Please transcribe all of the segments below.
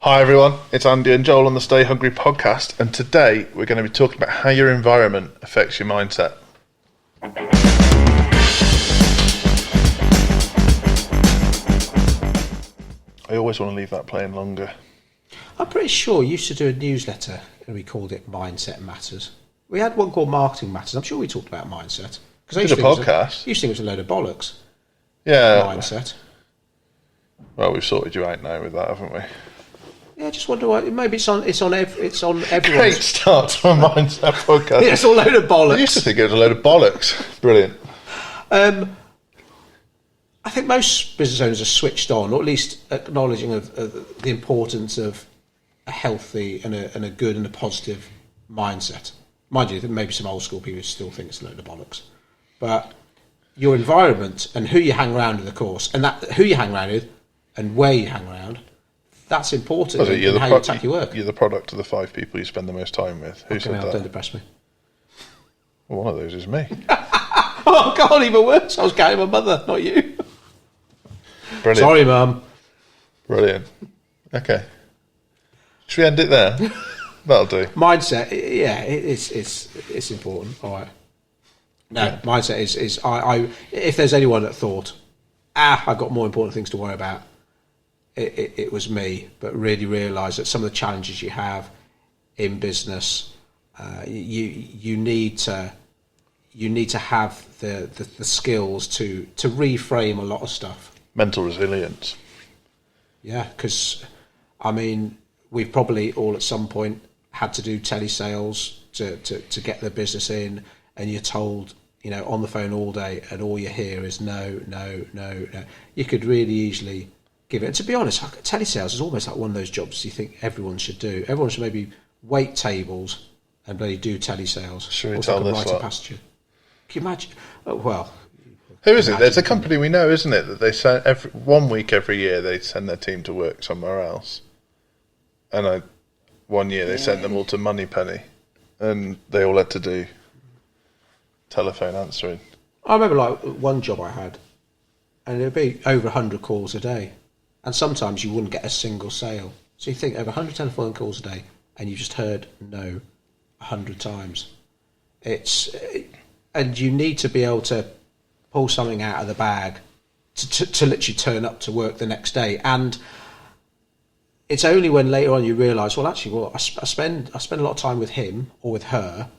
Hi everyone, it's Andy and Joel on the Stay Hungry podcast, and today we're going to be talking about how your environment affects your mindset. I always want to leave that playing longer. I'm pretty sure you used to do a newsletter and we called it Mindset Matters. We had one called Marketing Matters. I'm sure we talked about mindset. Because I did a podcast. You used to think it was a load of bollocks. Yeah. Mindset. Well, we've sorted you out now with that, haven't we? Yeah, I just wonder why. Maybe it's on everyone's. Great start to a mindset podcast. Yeah, it's a load of bollocks. I used to think it was a load of bollocks. Brilliant. I think most business owners are switched on, or at least acknowledging of the importance of a healthy and a good and a positive mindset. Mind you, maybe some old school people still think it's a load of bollocks. But your environment and who you hang around with, of course, and that who you hang around with and where you hang around, that's important in how you attack your work. You're the product of the 5 people you spend the most time with. Who said that? Don't depress me. Well, one of those is me. Oh, God, even worse. I was counting my mother, not you. Brilliant. Sorry, Mum. Brilliant. Okay. Should we end it there? That'll do. Mindset, yeah, it's important. All right. No, yeah. Mindset is I if there's anyone that thought, I've got more important things to worry about, it was me. But really realise that some of the challenges you have in business, you need to have the skills to reframe a lot of stuff. Mental resilience. Yeah, because I mean, we've probably all at some point had to do telesales to get the business in, and you're told, on the phone all day, and all you hear is no. You could really easily give it. And to be honest, telesales is almost like one of those jobs you think everyone should do. Everyone should maybe wait tables and bloody do telesales. Should we tell this lot? Can you imagine? Oh, well. Who is it? There's a company we know, isn't it, that they send 1 week every year they send their team to work somewhere else. And one year they sent them all to Moneypenny, and they all had to do telephone answering. I remember one job I had, and it'd be over 100 calls a day, and sometimes you wouldn't get a single sale. So you think over 100 telephone calls a day, and you just heard no 100 times. And you need to be able to pull something out of the bag to literally turn up to work the next day. And it's only when later on you realise, I spend a lot of time with him or with her,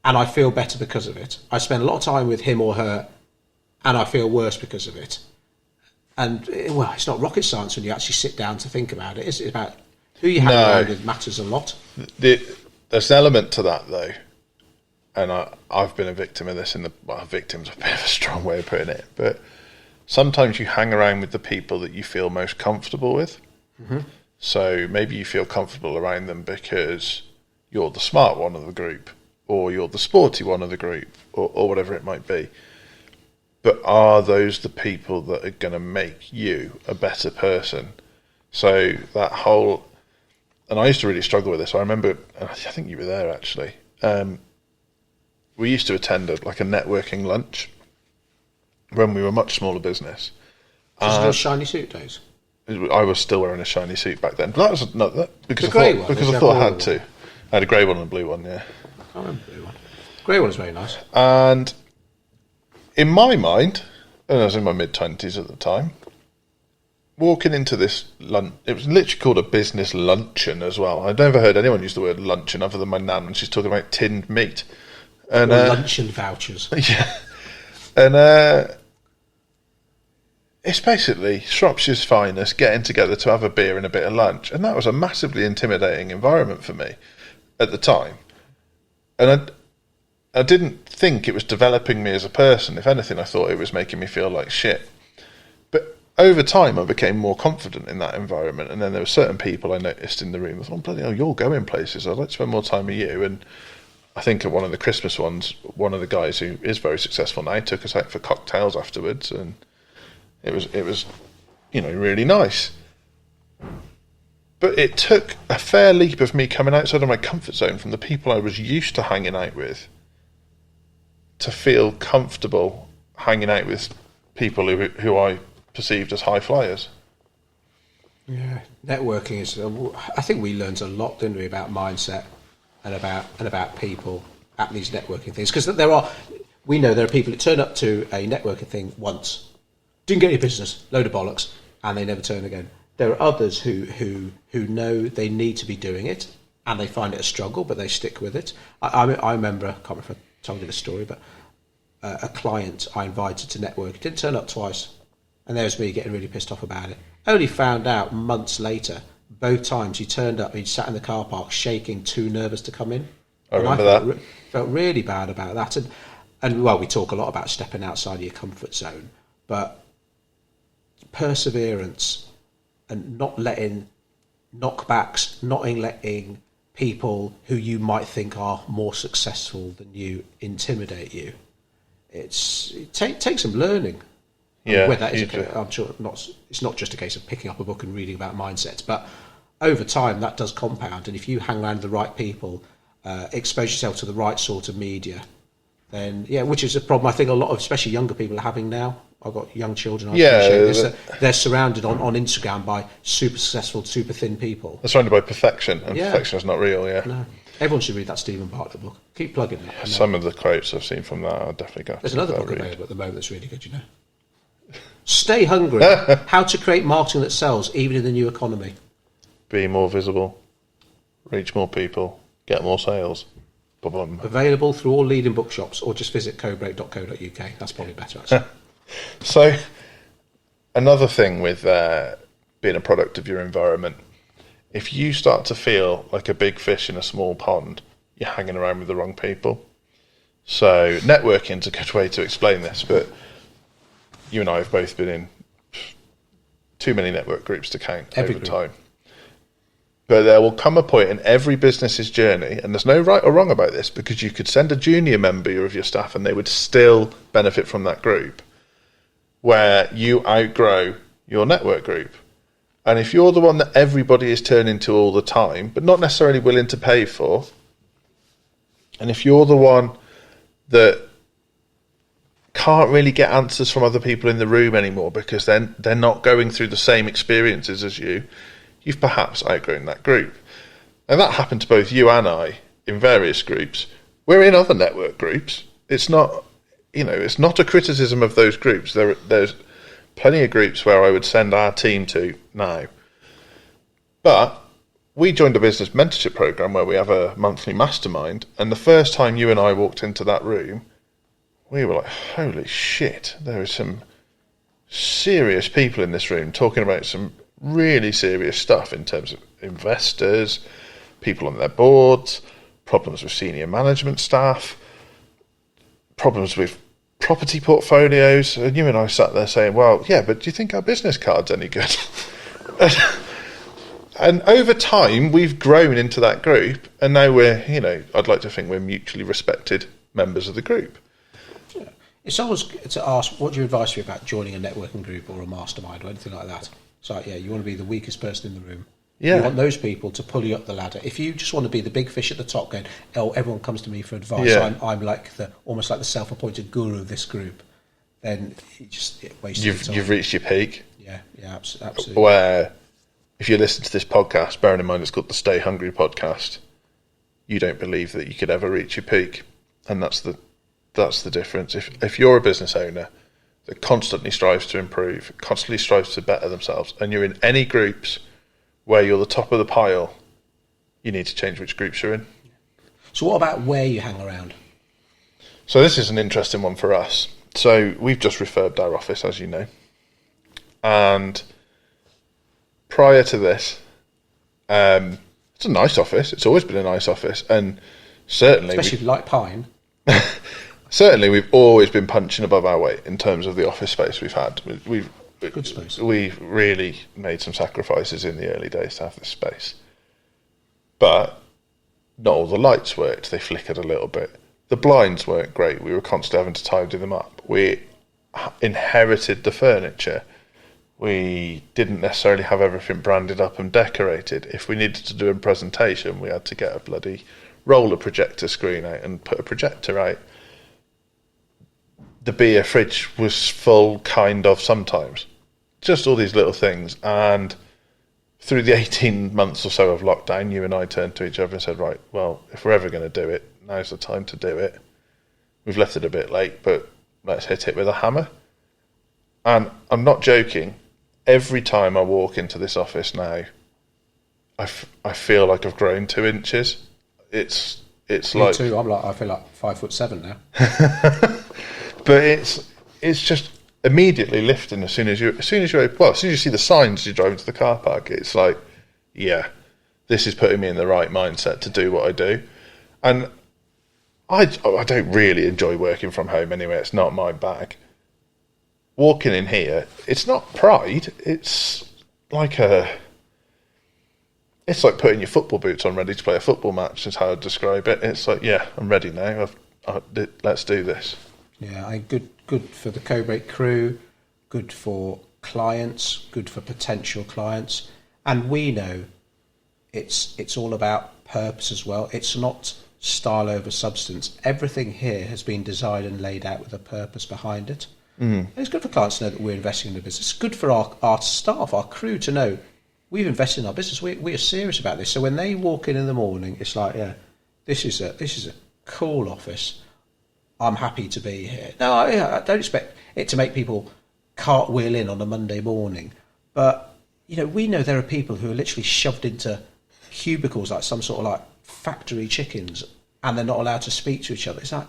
and I feel better because of it. I spend a lot of time with him or her, and I feel worse because of it. And it's not rocket science when you actually sit down to think about it. It's about who you hang around with matters a lot. There's an element to that though. And I've been a victim of this victim's a bit of a strong way of putting it, but sometimes you hang around with the people that you feel most comfortable with. Mm-hmm. So maybe you feel comfortable around them because you're the smart one of the group, or you're the sporty one of the group, or whatever it might be. But are those the people that are going to make you a better person? So that whole, and I used to really struggle with this. I remember, I think you were there actually. We used to attend a networking lunch when we were a much smaller business. Was it those shiny suit days? I was still wearing a shiny suit back then. But that was because I thought I had to. I had a grey one and a blue one, yeah. I can't remember the blue one. Grey one was very nice. And in my mind, and I was in my mid-20s at the time, walking into this lunch, it was literally called a business luncheon as well. I'd never heard anyone use the word luncheon other than my nan when she's talking about tinned meat. And luncheon vouchers. Yeah. And it's basically Shropshire's finest getting together to have a beer and a bit of lunch. And that was a massively intimidating environment for me at the time. And I didn't think it was developing me as a person. If anything, I thought it was making me feel like shit. But over time, I became more confident in that environment. And then there were certain people I noticed in the room. I thought, bloody hell, you're going places. I'd like to spend more time with you. And I think at one of the Christmas ones, one of the guys who is very successful now took us out for cocktails afterwards, and it was really nice. But it took a fair leap of me coming outside of my comfort zone from the people I was used to hanging out with to feel comfortable hanging out with people who I perceived as high flyers. Yeah, networking is. I think we learned a lot, didn't we, about mindset and about people at these networking things? Because we know there are people that turn up to a networking thing once, didn't get any business, load of bollocks, and they never turn again. There are others who know they need to be doing it, and they find it a struggle, but they stick with it. I remember, I can't remember if I told you the story, but a client I invited to network didn't turn up twice, and there was me getting really pissed off about it. Only found out months later, both times he turned up, he'd sat in the car park shaking, too nervous to come in. I remember that. Felt really bad about that. And well, we talk a lot about stepping outside of your comfort zone, but perseverance and not letting knockbacks, not letting people who you might think are more successful than you intimidate you. It takes some learning. Yeah, Whether that is I'm sure it's not just a case of picking up a book and reading about mindsets, but over time that does compound. And if you hang around the right people, expose yourself to the right sort of media, then which is a problem I think a lot of especially younger people are having now. I've got young children. They're surrounded on Instagram by super successful, super thin people. They're surrounded by perfection, and perfection is not real. Yeah, no. Everyone should read that Stephen Bartlett book. Keep plugging that. Some of the quotes I've seen from that are definitely going. There's another book available at the moment that's really good. You know, Stay Hungry: How to Create Marketing That Sells Even in the New Economy. Be more visible, reach more people, get more sales. Ba-bum. Available through all leading bookshops, or just visit codebreak.co.uk. That's probably better, actually. So, another thing with being a product of your environment, if you start to feel like a big fish in a small pond, you're hanging around with the wrong people. So, networking is a good way to explain this, but you and I have both been in too many network groups to count over time. But there will come a point in every business's journey, and there's no right or wrong about this, because you could send a junior member of your staff and they would still benefit from that group, where you outgrow your network group. And if you're the one that everybody is turning to all the time, but not necessarily willing to pay for, and if you're the one that can't really get answers from other people in the room anymore because then they're not going through the same experiences as you, you've perhaps outgrown that group. And that happened to both you and I in various groups. We're in other network groups. It's not, it's not a criticism of those groups. There's plenty of groups where I would send our team to now. But we joined a business mentorship program where we have a monthly mastermind. And the first time you and I walked into that room, we were like, holy shit, there are some serious people in this room talking about some really serious stuff in terms of investors, people on their boards, problems with senior management staff, problems with property portfolios. And you and I sat there saying, well, yeah, but do you think our business card's any good? And over time, we've grown into that group, and now we're, I'd like to think we're mutually respected members of the group. Yeah. It's always to ask, what do you advise me about joining a networking group or a mastermind or anything like that? So, you want to be the weakest person in the room. Yeah. You want those people to pull you up the ladder. If you just want to be the big fish at the top going, everyone comes to me for advice, I'm like almost like the self-appointed guru of this group, then you just waste your time. You've reached your peak. Yeah, absolutely. Where, if you listen to this podcast, bearing in mind it's called the Stay Hungry podcast, you don't believe that you could ever reach your peak. And that's the difference. If you're a business owner that constantly strives to improve, constantly strives to better themselves, and you're in any groups where you're the top of the pile, you need to change which groups you're in. So what about where you hang around? So this is an interesting one for us. So we've just refurbed our office, as you know. And prior to this, it's a nice office. It's always been a nice office. And certainly... especially if you like pine. Certainly we've always been punching above our weight in terms of the office space we've had. Good space. We've really made some sacrifices in the early days to have this space. But not all the lights worked. They flickered a little bit. The blinds weren't great. We were constantly having to tidy them up. We inherited the furniture. We didn't necessarily have everything branded up and decorated. If we needed to do a presentation, we had to get a bloody roller projector screen out and put a projector out. The beer fridge was full, kind of, sometimes. Just all these little things. And through the 18 months or so of lockdown, you and I turned to each other and said, right, well, if we're ever going to do it, now's the time to do it. We've left it a bit late, but let's hit it with a hammer. And I'm not joking. Every time I walk into this office now, I feel like I've grown 2 inches. It's Me like too. I feel like 5'7" now. but it's just immediately lifting as soon as you see the signs as you drive into the car park. It's like, yeah, this is putting me in the right mindset to do what I do. And I don't really enjoy working from home anyway. It's not my bag. Walking in here, it's not pride. It's like putting your football boots on, ready to play a football match. Is how I'd describe it. It's like, yeah, I'm ready now. Let's do this. Yeah, good for the Codebreak crew, good for clients, good for potential clients, and we know it's all about purpose as well. It's not style over substance. Everything here has been designed and laid out with a purpose behind it. And it's good for clients to know that we're investing in the business. It's good for our staff, our crew, to know we've invested in our business. We are serious about this. So when they walk in the morning, it's like, yeah, this is a cool office. I'm happy to be here. No, I don't expect it to make people cartwheel in on a Monday morning, but we know there are people who are literally shoved into cubicles like some sort of like factory chickens, and they're not allowed to speak to each other. It's like,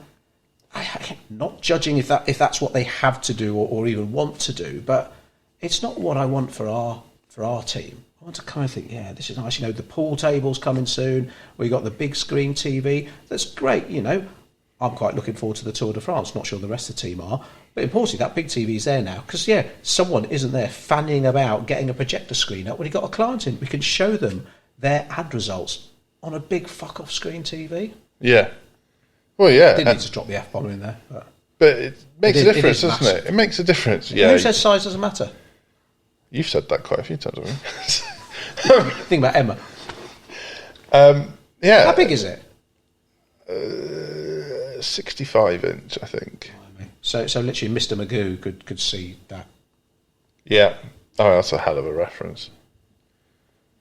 I'm not judging if that's what they have to do or even want to do, but it's not what I want for our team. I want to kind of think, yeah, this is nice. The pool table's coming soon. We got the big screen TV. That's great. I'm quite looking forward to the Tour de France. Not sure the rest of the team are, but importantly, that big TV is there now because someone isn't there fanning about getting a projector screen up when you got a client in. We can show them their ad results on a big fuck off screen TV. Yeah. Well, yeah. Didn't need to drop the F-bomb in there. But it makes a difference, doesn't it? It makes a difference. Yeah. Who says size doesn't matter? You've said that quite a few times, haven't you? Think about Emma. Yeah. How big is it? 65 inch, I think. So literally Mr. Magoo could see that. Yeah. Oh, that's a hell of a reference.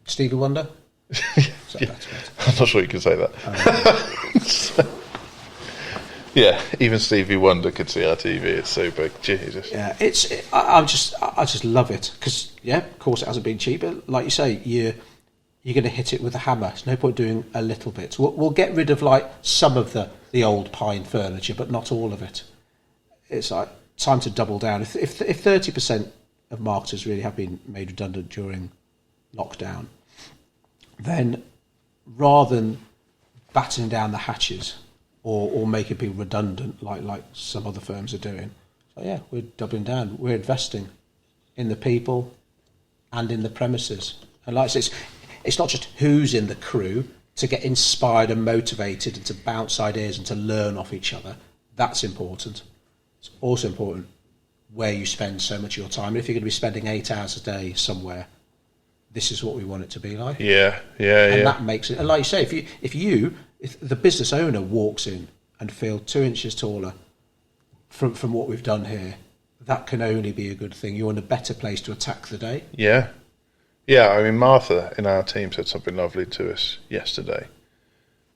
Stevie Wonder? Yeah. I'm not sure you can say that. Yeah, even Stevie Wonder could see our TV. It's so big, Jesus. Yeah, I just love it because of course it hasn't been cheap. But like you say, you're going to hit it with a hammer. There's no point doing a little bit. We'll get rid of like some of the old pine furniture, but not all of it. It's like time to double down. If 30% of marketers really have been made redundant during lockdown, then rather than battening down the hatches or making people redundant like some other firms are doing, so yeah, we're doubling down. We're investing in the people and in the premises. And like I say, it's not just who's in the crew to get inspired and motivated and to bounce ideas and to learn off each other. That's important. It's also important where you spend so much of your time. And if you're going to be spending 8 hours a day somewhere, this is what we want it to be like. Yeah. And that makes it. And like you say, if the business owner walks in and feels 2 inches taller from what we've done here, that can only be a good thing. You're in a better place to attack the day. Yeah. Yeah, I mean, Martha in our team said something lovely to us yesterday.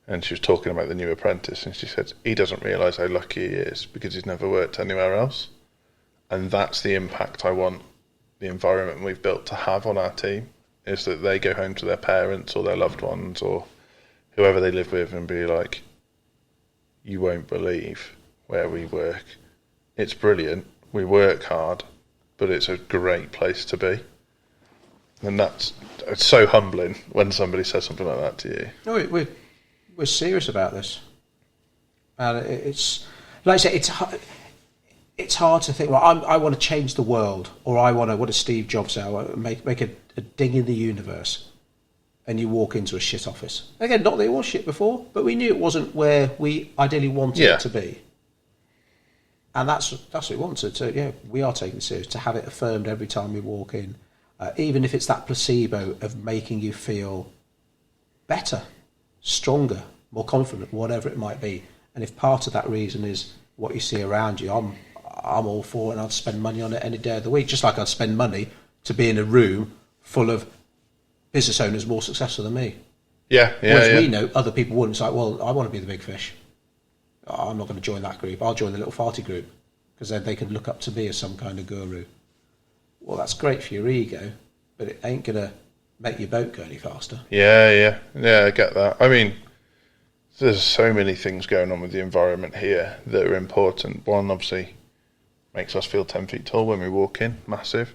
And she was talking about the new apprentice, and she said he doesn't realise how lucky he is because he's never worked anywhere else. And that's the impact I want the environment we've built to have on our team, is that they go home to their parents or their loved ones or whoever they live with and be like, you won't believe where we work. It's brilliant. We work hard, but it's a great place to be. And it's so humbling when somebody says something like that to you. No, we're serious about this, and it's like I say, it's hard to think. Well, I want to change the world, or I want to. What does Steve Jobs say? I want to make a ding in the universe, and you walk into a shit office. Again, not that it was shit before, but we knew it wasn't where we ideally wanted it to be. And that's what we wanted. So yeah, we are taking it serious to have it affirmed every time we walk in. Even if it's that placebo of making you feel better, stronger, more confident, whatever it might be. And if part of that reason is what you see around you, I'm all for it, and I'd spend money on it any day of the week, just like I'd spend money to be in a room full of business owners more successful than me. Yeah, Whereas we know other people wouldn't. It's like, well, I want to be the big fish. I'm not going to join that group. I'll join the little farty group because then they can look up to me as some kind of guru. Well, that's great for your ego, but it ain't going to make your boat go any faster. Yeah, I get that. I mean, there's so many things going on with the environment here that are important. One, obviously, makes us feel 10 feet tall when we walk in, massive.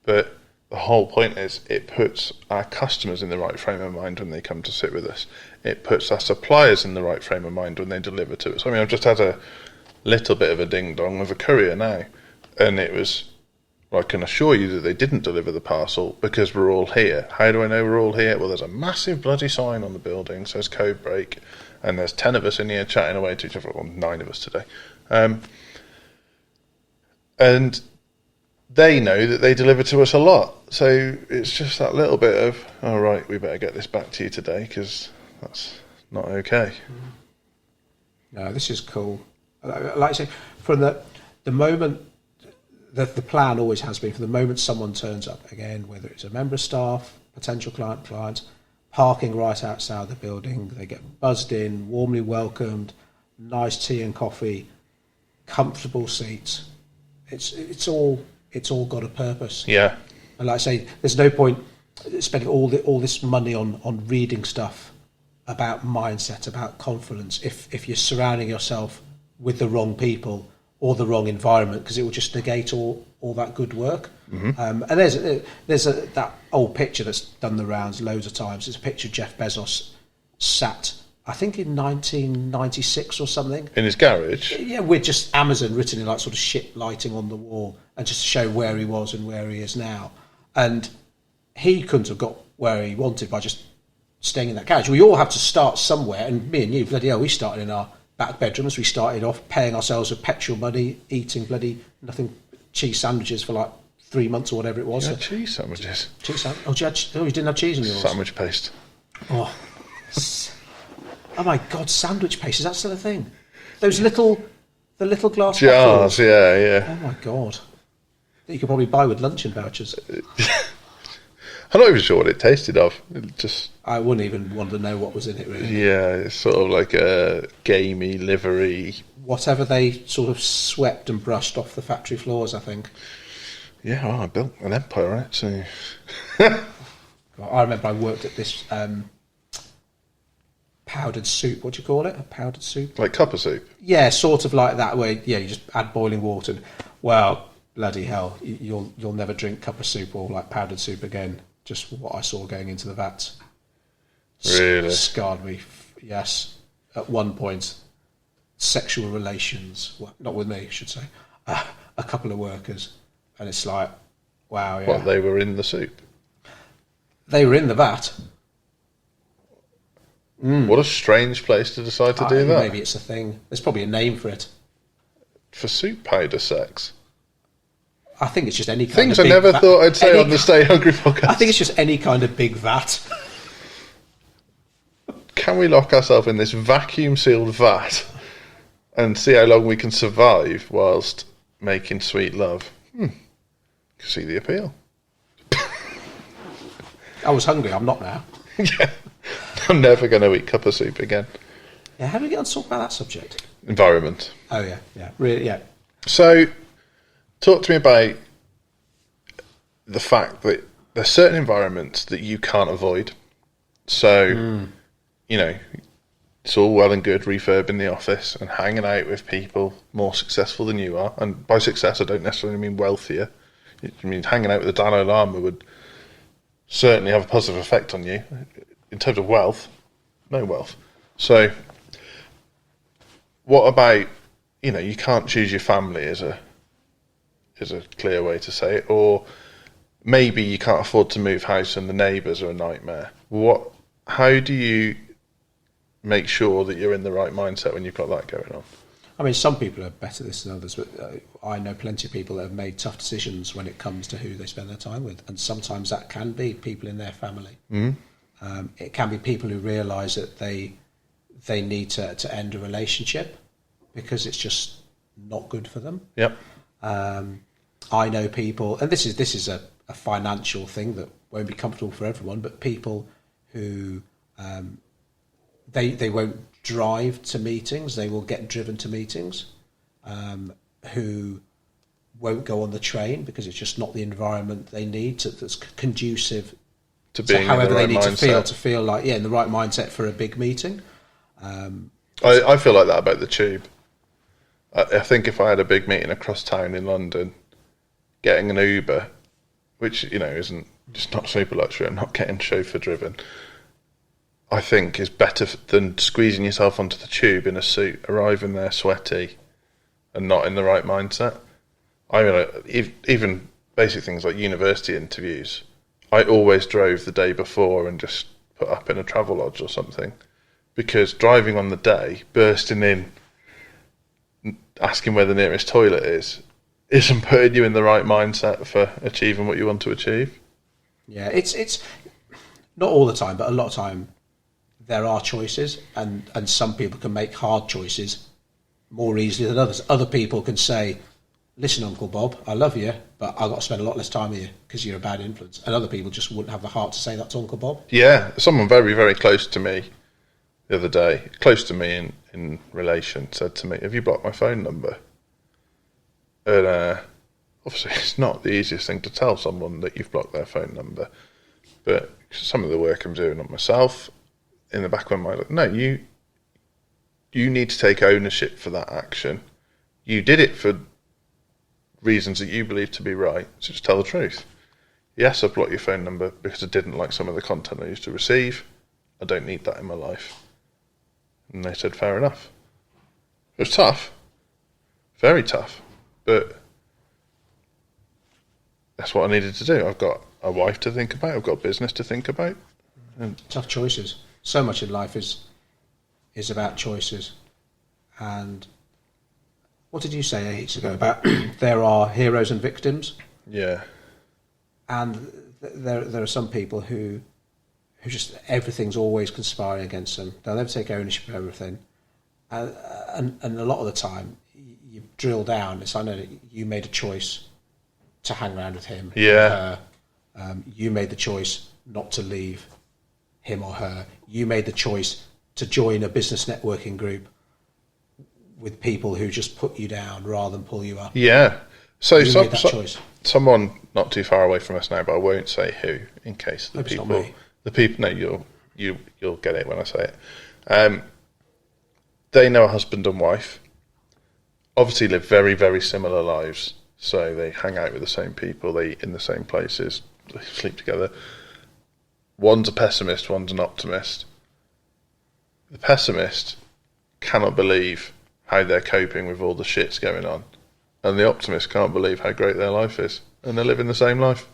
But the whole point is it puts our customers in the right frame of mind when they come to sit with us. It puts our suppliers in the right frame of mind when they deliver to us. I mean, I've just had a little bit of a ding-dong with a courier now, and it was, well, I can assure you that they didn't deliver the parcel because we're all here. How do I know we're all here? Well, there's a massive bloody sign on the building, says Codebreak, and there's 10 of us in here chatting away to each other, well, 9 of us today. And they know that they deliver to us a lot. So it's just that little bit of, all right, we better get this back to you today because that's not okay. No, this is cool. Like I say, from the moment, the plan always has been, from the moment someone turns up, again, whether it's a member of staff, potential clients, parking right outside the building, they get buzzed in, warmly welcomed, nice tea and coffee, comfortable seats. It's all got a purpose. Yeah. And like I say, there's no point spending all this money on reading stuff about mindset, about confidence, if you're surrounding yourself with the wrong people or the wrong environment, because it will just negate all that good work. Mm-hmm. And there's that old picture that's done the rounds loads of times. It's a picture of Jeff Bezos sat, I think in 1996 or something. In his garage? Yeah, with just Amazon written in like sort of shit lighting on the wall, and just to show where he was and where he is now. And he couldn't have got where he wanted by just staying in that garage. We all have to start somewhere, and me and you, bloody hell, we started in our back bedrooms. We started off paying ourselves with petrol money, eating bloody nothing cheese sandwiches for like 3 months or whatever it was. You had cheese sandwiches? Cheese sandwiches? Oh, you didn't have cheese in yours? Sandwich paste. Oh my God, sandwich paste, is that still a thing? Those little glass jars, yeah. Oh my God. That you could probably buy with luncheon vouchers. I'm not even sure what it tasted of. I wouldn't even want to know what was in it, really. Yeah, it's sort of like a gamey, livery. Whatever they sort of swept and brushed off the factory floors, I think. Yeah, well, I built an empire on it, so... I remember I worked at this powdered soup. What do you call it? A powdered soup? Like copper soup? Yeah, sort of like that, where you just add boiling water. And, well, bloody hell, you'll never drink copper soup or like powdered soup again. Just what I saw going into the vats. Really? Scarred me, yes. At one point, sexual relations, well, not with me, I should say, a couple of workers. And it's like, wow, yeah. What, they were in the soup? They were in the vat. What a strange place to decide to do that. Maybe it's a thing. There's probably a name for it. For soup powder sex? I think it's just any kind Things of big I never vat. thought I'd say on the Stay Hungry podcast. I think it's just any kind of big vat. Can we lock ourselves in this vacuum-sealed vat and see how long we can survive whilst making sweet love? See the appeal. I was hungry, I'm not now. Yeah. I'm never going to eat copper soup again. Yeah, how do we get on to talk about that subject? Environment. Oh, yeah, really, yeah. So, talk to me about the fact that there's certain environments that you can't avoid. So, you know, it's all well and good refurbing the office and hanging out with people more successful than you are. And by success, I don't necessarily mean wealthier. It means hanging out with the Dalai Lama would certainly have a positive effect on you. In terms of wealth, no wealth. So, what about, you can't choose your family is a clear way to say it, or maybe you can't afford to move house and the neighbours are a nightmare. How do you make sure that you're in the right mindset when you've got that going on? I mean, some people are better at this than others, but I know plenty of people that have made tough decisions when it comes to who they spend their time with, and sometimes that can be people in their family. It can be people who realise that they need to end a relationship because it's just not good for them. Yep. I know people, and this is a financial thing that won't be comfortable for everyone, but people who they won't drive to meetings, they will get driven to meetings, who won't go on the train because it's just not the environment they need that's conducive to being however in the right they need mindset. to feel like in the right mindset for a big meeting. I feel like that about the tube. I think if I had a big meeting across town in London, getting an Uber, which isn't just not super luxury, I'm not getting chauffeur driven, I think is better than squeezing yourself onto the tube in a suit, arriving there sweaty and not in the right mindset. I mean, even basic things like university interviews, I always drove the day before and just put up in a travel lodge or something, because driving on the day, bursting in, asking where the nearest toilet isn't putting you in the right mindset for achieving what you want to achieve. Yeah, it's not all the time, but a lot of time there are choices, and some people can make hard choices more easily than others. Other people can say, listen, Uncle Bob, I love you, but I've got to spend a lot less time with you because you're a bad influence. And other people just wouldn't have the heart to say that to Uncle Bob. Yeah, someone very, very close to me the other day, close to me in relation, said to me, have you blocked my phone number? And obviously it's not the easiest thing to tell someone that you've blocked their phone number, but some of the work I'm doing on myself, in the back of my mind, no, you need to take ownership for that action. You did it for reasons that you believe to be right, so just tell the truth. Yes, I blocked your phone number because I didn't like some of the content I used to receive. I don't need that in my life. And they said, fair enough. It was tough. Very tough. But that's what I needed to do. I've got a wife to think about. I've got a business to think about. And tough choices. So much in life is about choices. And what did you say ages ago about there are heroes and victims? Yeah. And there are some people who just everything's always conspiring against them. They'll never take ownership of everything. And a lot of the time, you drill down. I know that you made a choice to hang around with him. Yeah. Or her. You made the choice not to leave him or her. You made the choice to join a business networking group with people who just put you down rather than pull you up. Yeah. So you made that choice. Someone not too far away from us now, but I won't say who, in case the Hope it's people. not me. The people, no, you'll get it when I say it. They know a husband and wife. Obviously, live very, very similar lives. So they hang out with the same people, they eat in the same places, they sleep together. One's a pessimist, one's an optimist. The pessimist cannot believe how they're coping with all the shits going on, and the optimist can't believe how great their life is, and they're living the same life.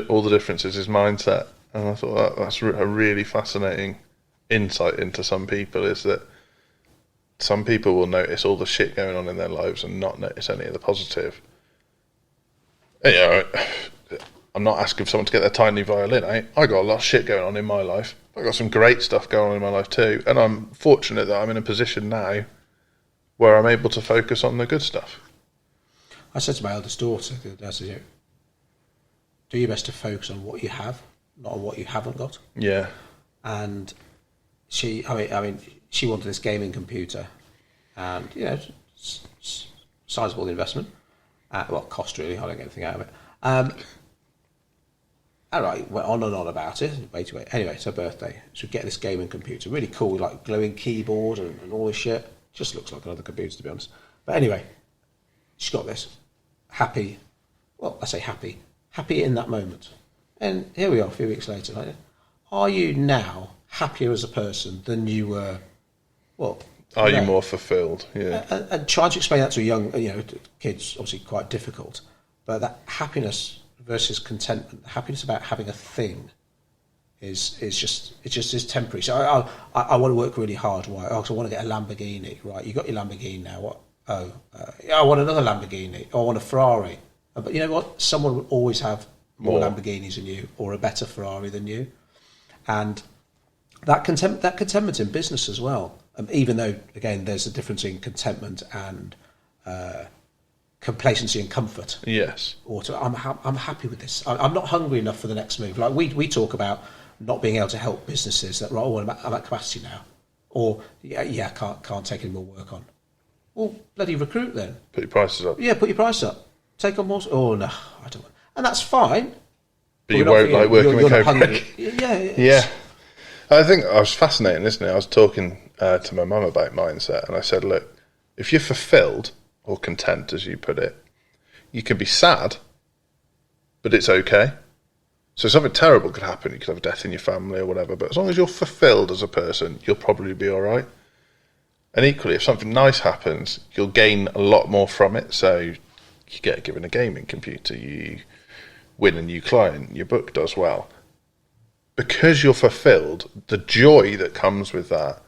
All the difference is his mindset. And I thought that's a really fascinating insight into some people, is that some people will notice all the shit going on in their lives and not notice any of the positive. And, I'm not asking for someone to get their tiny violin out. I got a lot of shit going on in my life. I got some great stuff going on in my life too, and I'm fortunate that I'm in a position now where I'm able to focus on the good stuff. I said to my eldest daughter the other day, I said, do your best to focus on what you have, not on what you haven't got. Yeah. And she wanted this gaming computer, and sizable investment. Cost really. I don't get anything out of it. All right, went on and on about it. Wait. Anyway, it's her birthday. So we get this gaming computer, really cool, like glowing keyboard and all this shit. Just looks like another computer, to be honest. But anyway, she's got this. Happy. Well, I say happy in that moment. And here we are, a few weeks later. Like, are you now happier as a person than you were? Well, are you more fulfilled? Yeah. And trying to explain that to a young, kids, obviously quite difficult. But that happiness versus contentment, happiness about having a thing, is just temporary. So I want to work really hard. Why? I want to get a Lamborghini. Right, you got your Lamborghini now. What? I want another Lamborghini. I want a Ferrari. But you know what? Someone will always have more Lamborghinis than you, or a better Ferrari than you, and that contentment in business as well. Even though, again, there's a difference in contentment and complacency and comfort. Yes. Or I'm happy with this. I'm not hungry enough for the next move. Like we talk about not being able to help businesses that, right, oh, I'm at capacity now, or I can't take any more work on. Well, bloody recruit then. Put your prices up. Yeah, put your price up. Take on more. Oh no, I don't want. And that's fine. But you won't like working with Codebreak. Yeah. I think I was fascinating, isn't it? I was talking to my mum about mindset, and I said, look, if you're fulfilled or content, as you put it, you can be sad, but it's okay. So something terrible could happen. You could have a death in your family or whatever, but as long as you're fulfilled as a person, you'll probably be all right. And equally, if something nice happens, you'll gain a lot more from it. So you get given a gaming computer, you win a new client, your book does well. Because you're fulfilled, the joy that comes with that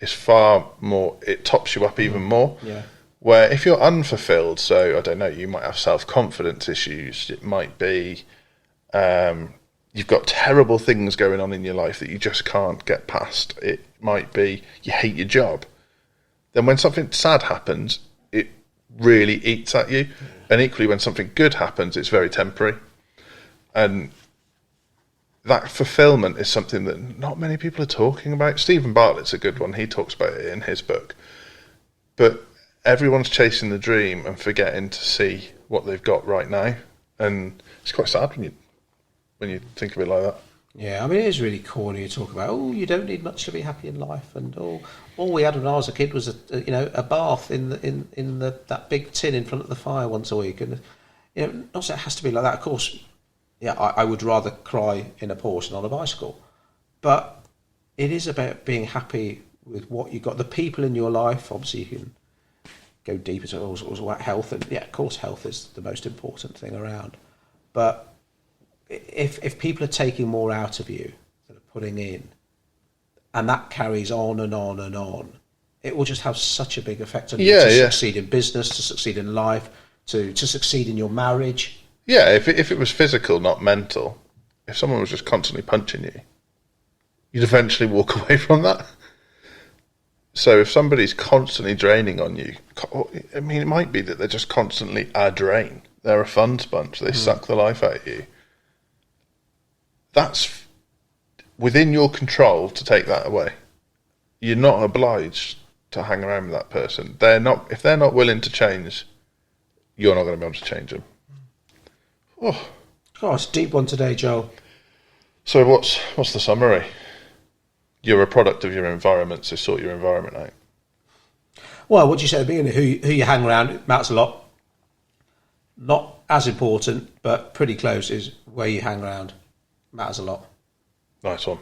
is far more, it tops you up even more. Yeah. Where if you're unfulfilled, so I don't know, you might have self-confidence issues, it might be you've got terrible things going on in your life that you just can't get past. It might be you hate your job. Then when something sad happens, it really eats at you. And equally, when something good happens, it's very temporary. And that fulfillment is something that not many people are talking about. Stephen Bartlett's a good one. He talks about it in his book. But everyone's chasing the dream and forgetting to see what they've got right now. And it's quite sad when you think of it like that. Yeah, I mean, it is really corny to talk about, oh, you don't need much to be happy in life, and all we had when I was a kid was a bath in that big tin in front of the fire once a week, and not that it has to be like that. Of course, yeah, I would rather cry in a Porsche than on a bicycle, but it is about being happy with what you got, the people in your life. Obviously, you can go deeper to also about health, and yeah, of course, health is the most important thing around, but if people are taking more out of you than are putting in, and that carries on and on and on, it will just have such a big effect on you to succeed in business, to succeed in life, to succeed in your marriage. Yeah, if it was physical, not mental, if someone was just constantly punching you, you'd eventually walk away from that. So if somebody's constantly draining on you, I mean, it might be that they're just constantly a drain. They're a fun sponge. They suck the life out of you. That's within your control to take that away. You're not obliged to hang around with that person. If they're not willing to change, you're not going to be able to change them. Oh, it's a deep one today, Joel. So what's the summary? You're a product of your environment, so sort your environment out. Well, what you said at the beginning, who you hang around matters a lot. Not as important, but pretty close, is where you hang around matters a lot. Nice one.